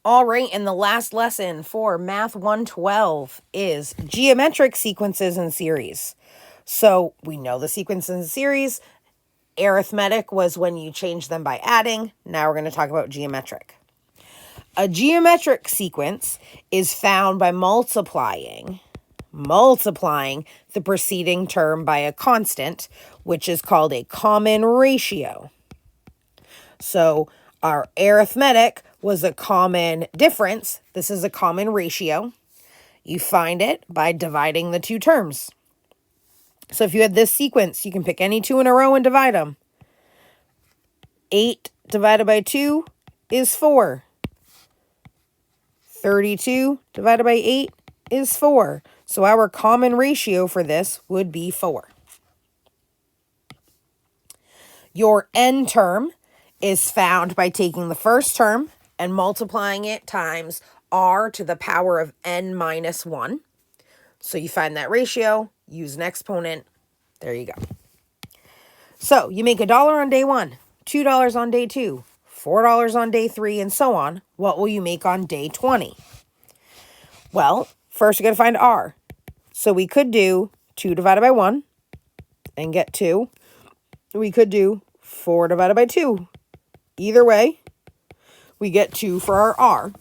All right, and the last lesson for Math 112 is geometric sequences and series. So we know the sequence and series. Arithmetic was when you change them by adding. Now we're going to talk about geometric. A geometric sequence is found by multiplying the preceding term by a constant, which is called a common ratio. So our arithmetic was a common difference. This is a common ratio. You find it by dividing the two terms. So if you had this sequence, you can pick any two in a row and divide them. 8 divided by 2 is 4. 32 divided by 8 is 4. So our common ratio for this would be 4. Your n term is found by taking the first term and multiplying it times r to the power of n minus 1. So you find that ratio, use an exponent. There you go. So you make $1 on day 1, $2 on day 2, $4 on day 3, and so on. What will you make on day 20? Well, first we got to find r. So we could do 2 divided by 1 and get 2. We could do 4 divided by 2. Either way, we get 2 for our r.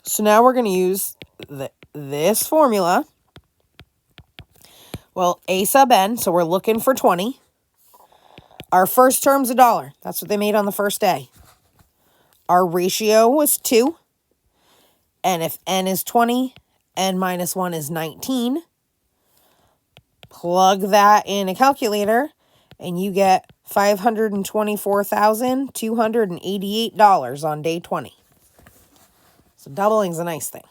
So now we're going to use this formula. Well, a sub n, so we're looking for 20. Our first term's $1. That's what they made on the first day. Our ratio was 2. And if n is 20, n minus 1 is 19. Plug that in a calculator, and you get $524,288 on day 20. So doubling's a nice thing.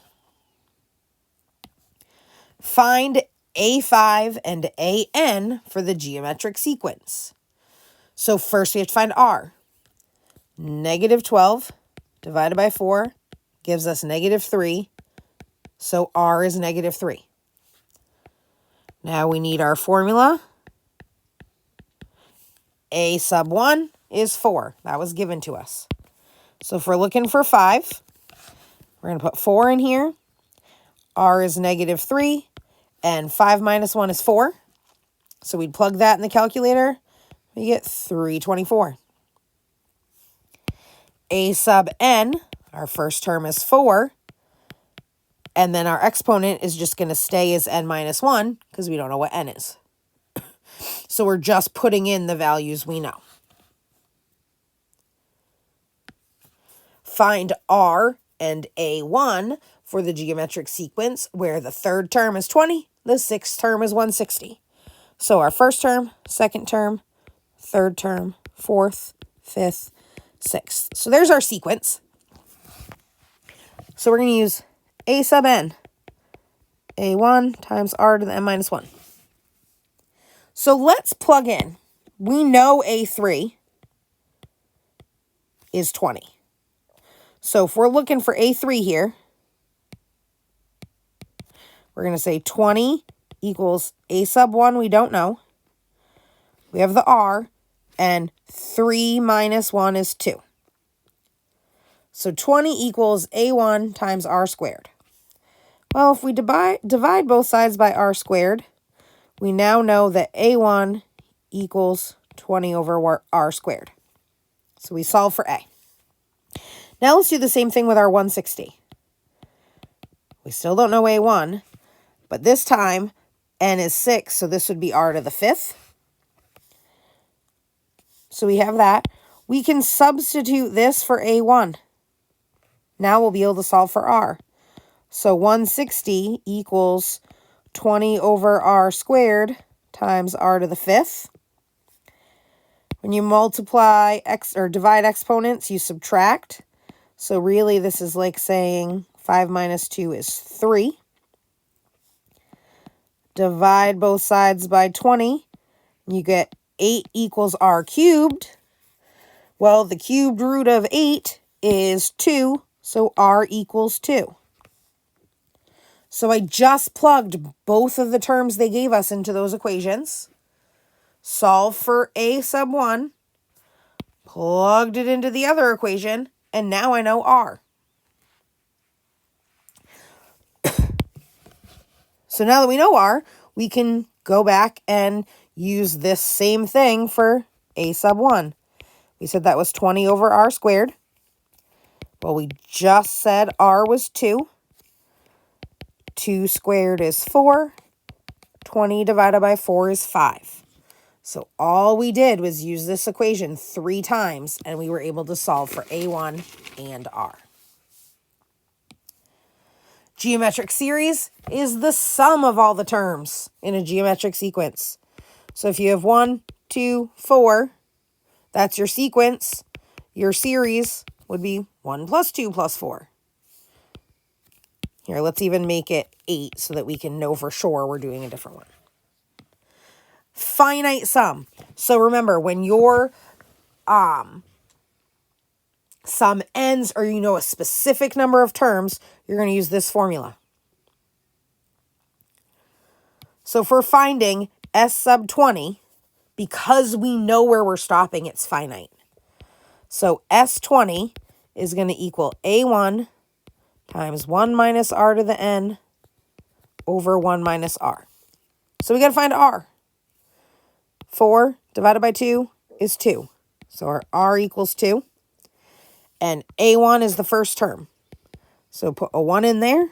Find A5 and AN for the geometric sequence. So first we have to find r. Negative 12 divided by 4 gives us negative 3. So r is negative 3. Now we need our formula. A sub 1 is 4. That was given to us. So if we're looking for 5, we're going to put 4 in here. R is negative 3. And 5 minus 1 is 4. So we'd plug that in the calculator. We get 324. A sub n, our first term is 4. And then our exponent is just going to stay as n minus 1 because we don't know what n is. So we're just putting in the values we know. Find r and a1 for the geometric sequence where the third term is 20, the sixth term is 160. So our first term, second term, third term, fourth, fifth, sixth. So there's our sequence. So we're going to use a sub n, a1 times r to the n minus 1. So let's plug in. We know a3 is 20. So if we're looking for a3 here, we're going to say 20 equals a sub 1 we don't know. We have the r, and 3 minus 1 is 2. So 20 equals a1 times r squared. Well, if we divide both sides by r squared, we now know that a1 equals 20 over r squared. So we solve for a. Now let's do the same thing with our 160. We still don't know a1, but this time n is 6, so this would be r to the 5th. So we have that. We can substitute this for a1. Now we'll be able to solve for r. So 160 equals 20 over r squared times r to the 5th. When you multiply or divide exponents, you subtract. So really this is like saying 5 minus 2 is 3. Divide both sides by 20. You get 8 equals r cubed. Well, the cubed root of 8 is 2, so r equals 2. So I just plugged both of the terms they gave us into those equations. Solve for a sub 1. Plugged it into the other equation. And now I know r. So now that we know r, we can go back and use this same thing for a sub 1. We said that was 20 over r squared. Well, we just said r was 2. 2 squared is 4. 20 divided by 4 is 5. So all we did was use this equation 3 times, and we were able to solve for a1 and r. Geometric series is the sum of all the terms in a geometric sequence. So if you have 1, 2, 4, that's your sequence. Your series would be 1 plus 2 plus 4. Here, let's even make it 8 so that we can know for sure we're doing a different one. Finite sum. So remember, when your sum ends or you know a specific number of terms, you're going to use this formula. So for finding S sub 20, because we know where we're stopping, it's finite. So S20 is going to equal A1 times 1 minus r to the n over 1 minus r. So we got to find r. 4 divided by 2 is 2. So our r equals 2. And A1 is the first term. So put a 1 in there.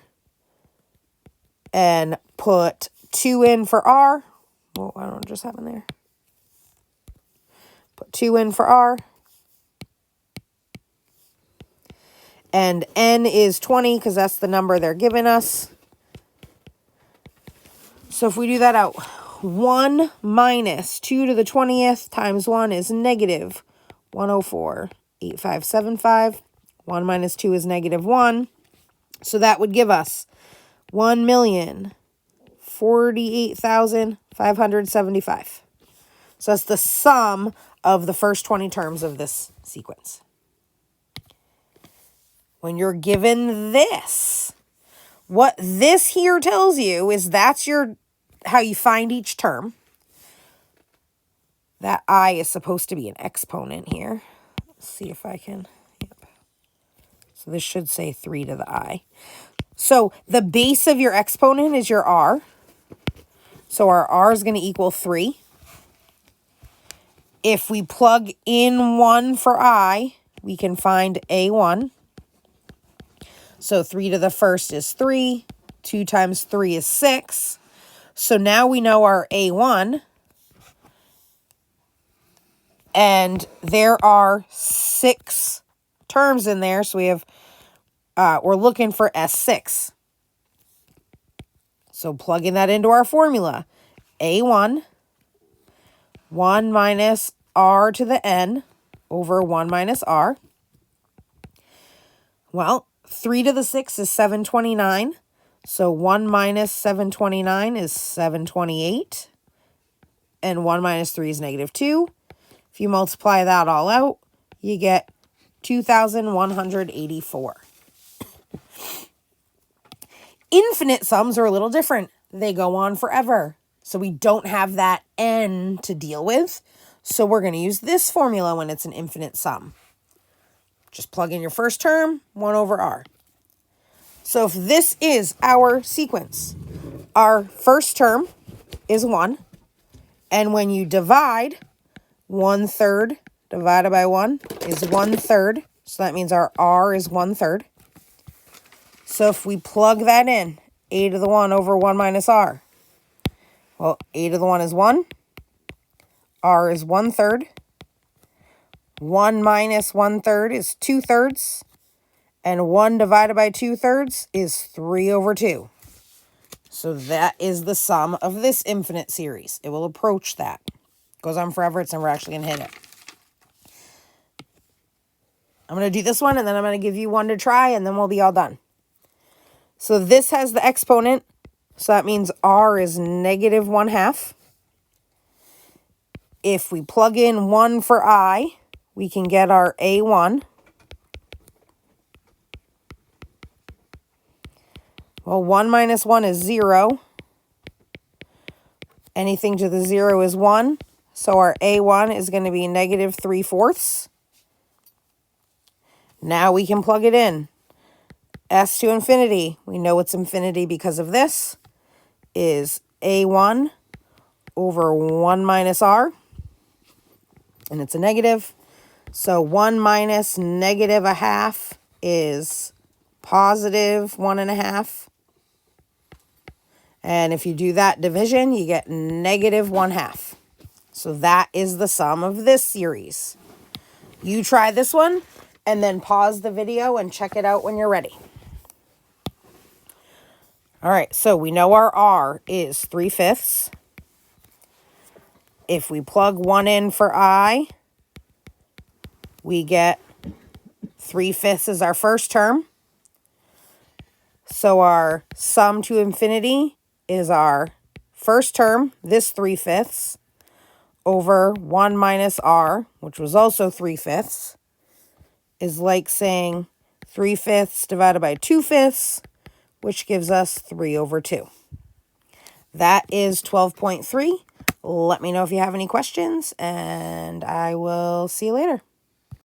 And put 2 in for r. Well, I don't know what just happened there. Put 2 in for r. And n is 20 because that's the number they're giving us. So if we do that out, 1 minus 2 to the 20th times 1 is negative 104.8575. 1 minus 2 is negative 1. So that would give us 1,048,575. So that's the sum of the first 20 terms of this sequence. When you're given this, what this here tells you is that's how you find each term. That I is supposed to be an exponent here. Let's see if I can. Yep. So this should say 3 to the I. So the base of your exponent is your r. So our r is going to equal 3. If we plug in 1 for I, we can find a1. So 3 to the first is 3. 2 times 3 is 6. So now we know our a1. And there are 6 terms in there. So we have, we're looking for S6. So plugging that into our formula. A1, 1 minus r to the n over 1 minus r. Well, 3 to the 6 is 729. So 1 minus 729 is 728. And 1 minus 3 is negative 2. If you multiply that all out, you get 2,184. Infinite sums are a little different. They go on forever. So we don't have that n to deal with. So we're going to use this formula when it's an infinite sum. Just plug in your first term, 1 over r. So if this is our sequence, our first term is 1. And when you divide, 1/3 divided by 1 is 1/3. So that means our r is 1/3. So if we plug that in, a to the 1 over 1 minus r. Well, a to the 1 is 1. R is 1/3. 1 minus 1/3 is 2/3. And 1 divided by 2/3 is 3 over 2. So that is the sum of this infinite series. It will approach that. Goes on forever. It's never actually going to hit it. I'm going to do this one, and then I'm going to give you one to try, and then we'll be all done. So this has the exponent. So that means r is negative 1/2. If we plug in 1 for I, we can get our a1. Well, 1 minus 1 is 0. Anything to the 0 is 1. So our a1 is going to be negative 3/4. Now we can plug it in. S to infinity. We know it's infinity because of this. is a1 over 1 minus r, and it's a negative. So 1 minus negative a half is positive 1.5. And if you do that division, you get negative 1/2. So that is the sum of this series. You try this one and then pause the video and check it out when you're ready. All right, so we know our r is 3/5. If we plug 1 in for I, we get 3/5 is our first term. So our sum to infinity is our first term, this 3/5, over 1 minus r, which was also 3/5, is like saying 3/5 divided by 2/5, which gives us 3/2. That is 12.3. Let me know if you have any questions, and I will see you later.